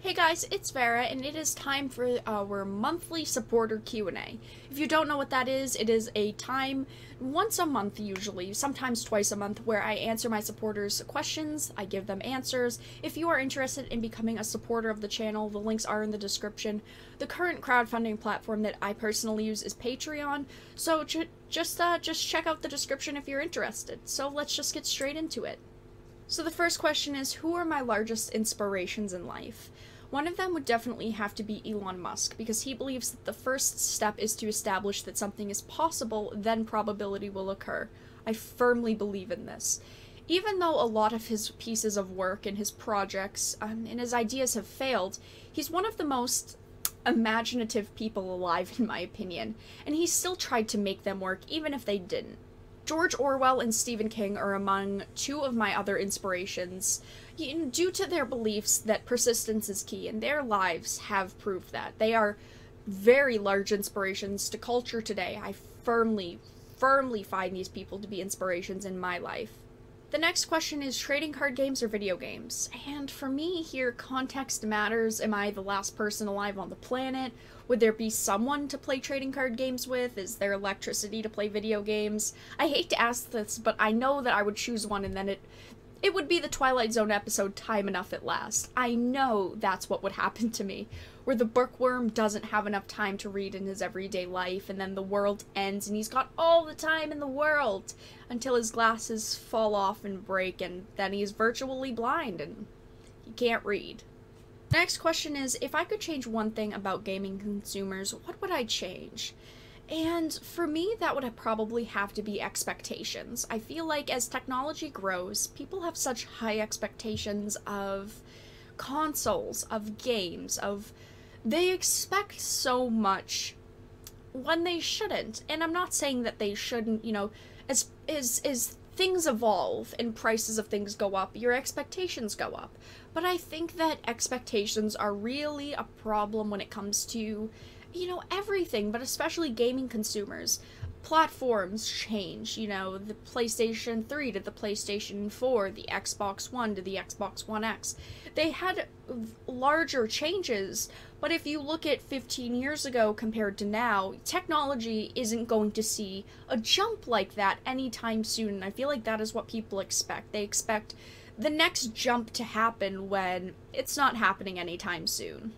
Hey guys, it's Vara, and it is time for our monthly supporter Q&A. If you don't know what that is, it is a time once a month usually, sometimes twice a month, where I answer my supporters' questions, I give them answers. If you are interested in becoming a supporter of the channel, the links are in the description. The current crowdfunding platform that I personally use is Patreon, so just check out the description if you're interested. So let's just get straight into it. So the first question is, who are my largest inspirations in life? One of them would definitely have to be Elon Musk, because he believes that the first step is to establish that something is possible, then probability will occur. I firmly believe in this. Even though a lot of his pieces of work and his projects and his ideas have failed, he's one of the most imaginative people alive in my opinion, and he still tried to make them work even if they didn't. George Orwell and Stephen King are among two of my other inspirations, due to their beliefs that persistence is key, and their lives have proved that. They are very large inspirations to culture today. I firmly find these people to be inspirations in my life. The next question is trading card games or video games? And for me here, context matters. Am I the last person alive on the planet? Would there be someone to play trading card games with? Is there electricity to play video games? I hate to ask this, but I know that I would choose one and then it would be the Twilight Zone episode Time Enough at Last. I know that's what would happen to me, where the bookworm doesn't have enough time to read in his everyday life, and then the world ends and he's got all the time in the world until his glasses fall off and break, and then he's virtually blind and he can't read. Next question is, if I could change one thing about gaming consumers, what would I change? And for me, that would probably have to be expectations. I feel like as technology grows, people have such high expectations of consoles, of games, they expect so much when they shouldn't. And I'm not saying that they shouldn't, as things evolve and prices of things go up, your expectations go up. But I think that expectations are really a problem when it comes to everything, but especially gaming consumers. Platforms change, the PlayStation 3 to the PlayStation 4, the Xbox One to the Xbox One X. They had larger changes, but if you look at 15 years ago compared to now, technology isn't going to see a jump like that anytime soon, and I feel like that is what people expect. They expect the next jump to happen when it's not happening anytime soon.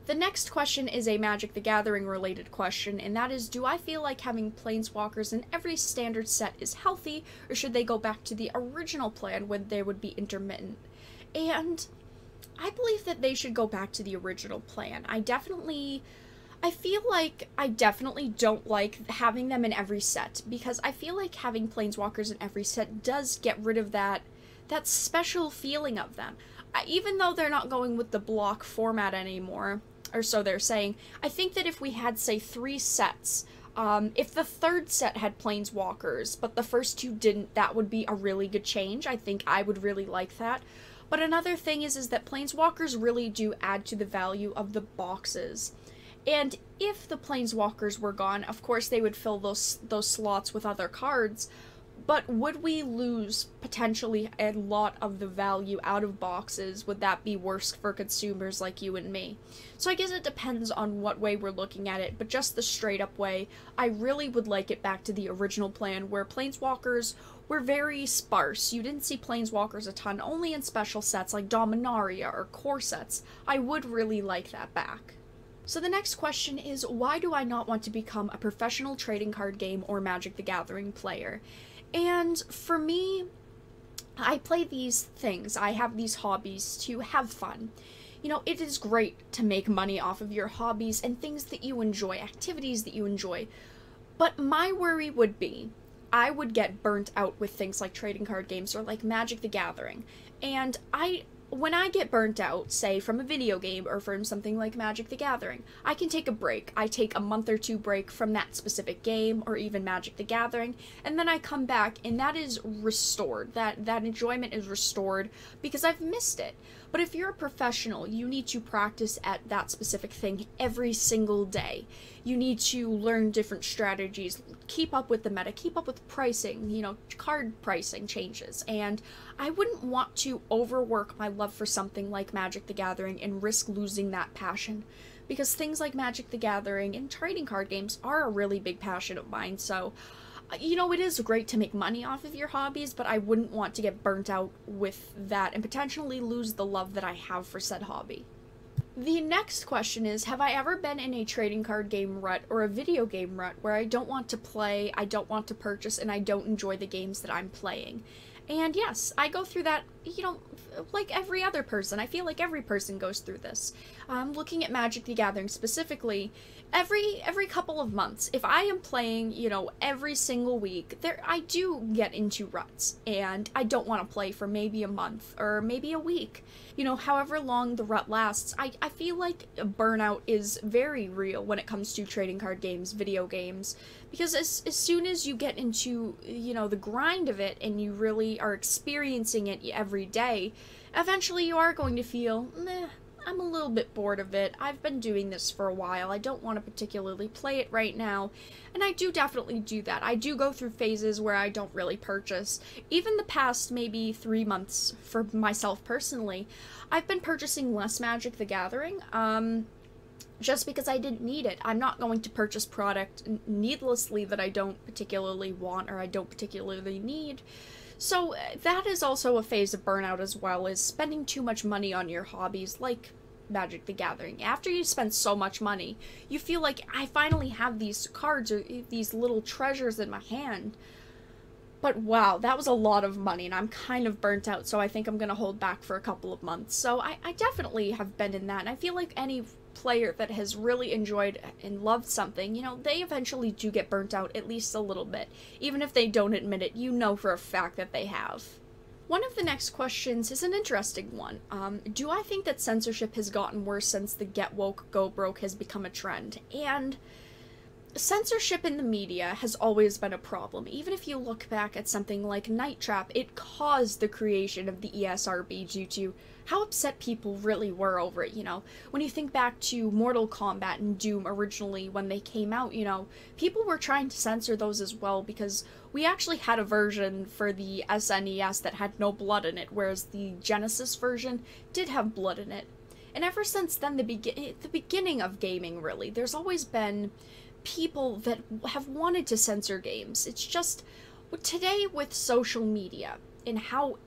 The next question is a Magic the Gathering related question, and that is, do I feel like having planeswalkers in every standard set is healthy, or should they go back to the original plan when they would be intermittent? And I believe that they should go back to the original plan. I feel like I definitely don't like having them in every set, because I feel like having planeswalkers in every set does get rid of that special feeling of them. Even though they're not going with the block format anymore, or so they're saying, I think that if we had, say, 3 sets, if the third set had planeswalkers, but the first 2 didn't, that would be a really good change. I think I would really like that. But another thing is that planeswalkers really do add to the value of the boxes. And if the planeswalkers were gone, of course they would fill those slots with other cards, but would we lose potentially a lot of the value out of boxes? Would that be worse for consumers like you and me? So I guess it depends on what way we're looking at it, but just the straight up way, I really would like it back to the original plan where planeswalkers were very sparse. You didn't see planeswalkers a ton, only in special sets like Dominaria or core sets. I would really like that back. So the next question is, why do I not want to become a professional trading card game or Magic the Gathering player? And for me, I play these things, I have these hobbies to have fun. It is great to make money off of your hobbies and things that you enjoy, activities that you enjoy. But my worry would be, I would get burnt out with things like trading card games or like Magic the Gathering. And when I get burnt out, say from a video game or from something like Magic the Gathering, I can take a break. I take a month or 2 break from that specific game or even Magic the Gathering, and then I come back and that is restored. That enjoyment is restored because I've missed it. But if you're a professional, you need to practice at that specific thing every single day. You need to learn different strategies, keep up with the meta, keep up with pricing, you know, card pricing changes. And I wouldn't want to overwork my love for something like Magic the Gathering and risk losing that passion. Because things like Magic the Gathering and trading card games are a really big passion of mine, so you know, it is great to make money off of your hobbies, but I wouldn't want to get burnt out with that and potentially lose the love that I have for said hobby. The next question is, have I ever been in a trading card game rut or a video game rut where I don't want to play, I don't want to purchase, and I don't enjoy the games that I'm playing? And yes, I go through that, you know, like every other person. I feel like every person goes through this. Looking at Magic the Gathering specifically, every couple of months, if I am playing, you know, every single week, I do get into ruts, and I don't want to play for maybe a month or maybe a week. You know, however long the rut lasts, I feel like burnout is very real when it comes to trading card games, video games, because as soon as you get into, you know, the grind of it and you really are experiencing it every day, eventually you are going to feel, meh, I'm a little bit bored of it. I've been doing this for a while. I don't want to particularly play it right now. And I do definitely do that. I do go through phases where I don't really purchase. Even the past maybe 3 months for myself personally, I've been purchasing less Magic the Gathering, just because I didn't need it. I'm not going to purchase product needlessly that I don't particularly want or I don't particularly need. So that is also a phase of burnout as well, is spending too much money on your hobbies like Magic the Gathering. After you spend so much money, you feel like I finally have these cards or these little treasures in my hand. But wow, that was a lot of money and I'm kind of burnt out, so I think I'm going to hold back for a couple of months. So I definitely have been in that, and I feel like any player that has really enjoyed and loved something, you know, they eventually do get burnt out at least a little bit. Even if they don't admit it, you know for a fact that they have. One of the next questions is an interesting one. Do I think that censorship has gotten worse since the get woke, go broke has become a trend? And censorship in the media has always been a problem. Even if you look back at something like Night Trap, it caused the creation of the ESRB due to how upset people really were over it, you know. When you think back to Mortal Kombat and Doom originally when they came out, you know, people were trying to censor those as well because we actually had a version for the SNES that had no blood in it, whereas the Genesis version did have blood in it. And ever since then, the beginning of gaming, really, there's always been people that have wanted to censor games. It's just, today with social media and how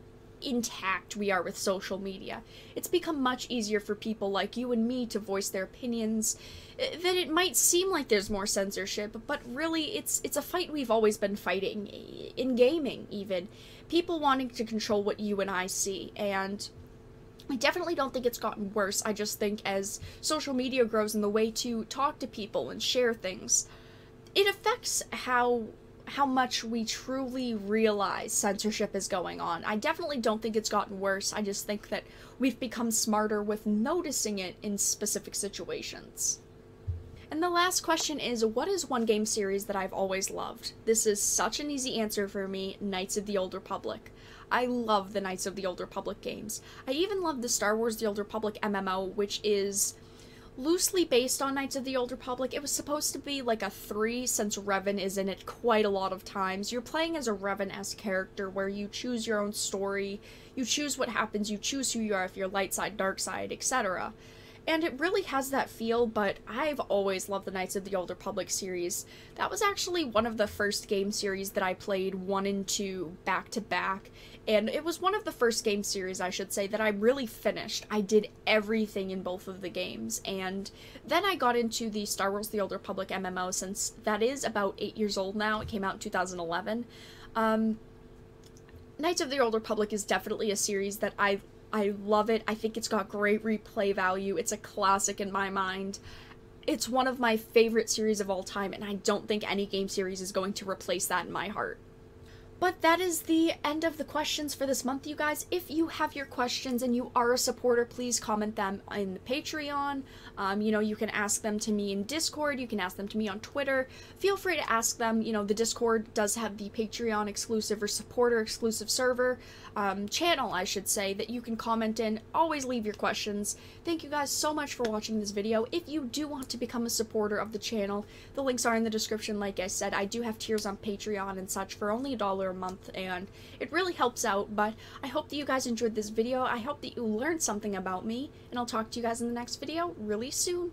intact we are with social media, it's become much easier for people like you and me to voice their opinions. That it might seem like there's more censorship, but really it's a fight we've always been fighting, in gaming even. People wanting to control what you and I see, and I definitely don't think it's gotten worse. I just think as social media grows in the way to talk to people and share things, it affects how much we truly realize censorship is going on. I definitely don't think it's gotten worse. I just think that we've become smarter with noticing it in specific situations. And the last question is, what is one game series that I've always loved? This is such an easy answer for me, Knights of the Old Republic. I love the Knights of the Old Republic games. I even love the Star Wars The Old Republic MMO, which is loosely based on Knights of the Old Republic. It was supposed to be like a 3 since Revan is in it quite a lot of times. You're playing as a Revan-esque character where you choose your own story, you choose what happens, you choose who you are, if you're light side, dark side, etc. And it really has that feel, but I've always loved the Knights of the Old Republic series. That was actually one of the first game series that I played 1 and 2 back to back, and it was one of the first game series, I should say, that I really finished. I did everything in both of the games, and then I got into the Star Wars The Old Republic MMO, since that is about 8 years old now. It came out in 2011. Knights of the Old Republic is definitely a series that I love it. I think it's got great replay value. It's a classic in my mind. It's one of my favorite series of all time, and I don't think any game series is going to replace that in my heart. But that is the end of the questions for this month, you guys. If you have your questions and you are a supporter, please comment them in the Patreon. You know, you can ask them to me in Discord, you can ask them to me on Twitter. Feel free to ask them. You know, the Discord does have the Patreon exclusive or supporter exclusive server, channel, I should say, that you can comment in. Always leave your questions. Thank you guys so much for watching this video. If you do want to become a supporter of the channel, the links are in the description. Like I said, I do have tiers on Patreon and such for only $1 a month, and it really helps out. But I hope that you guys enjoyed this video. I hope that you learned something about me, and I'll talk to you guys in the next video really soon.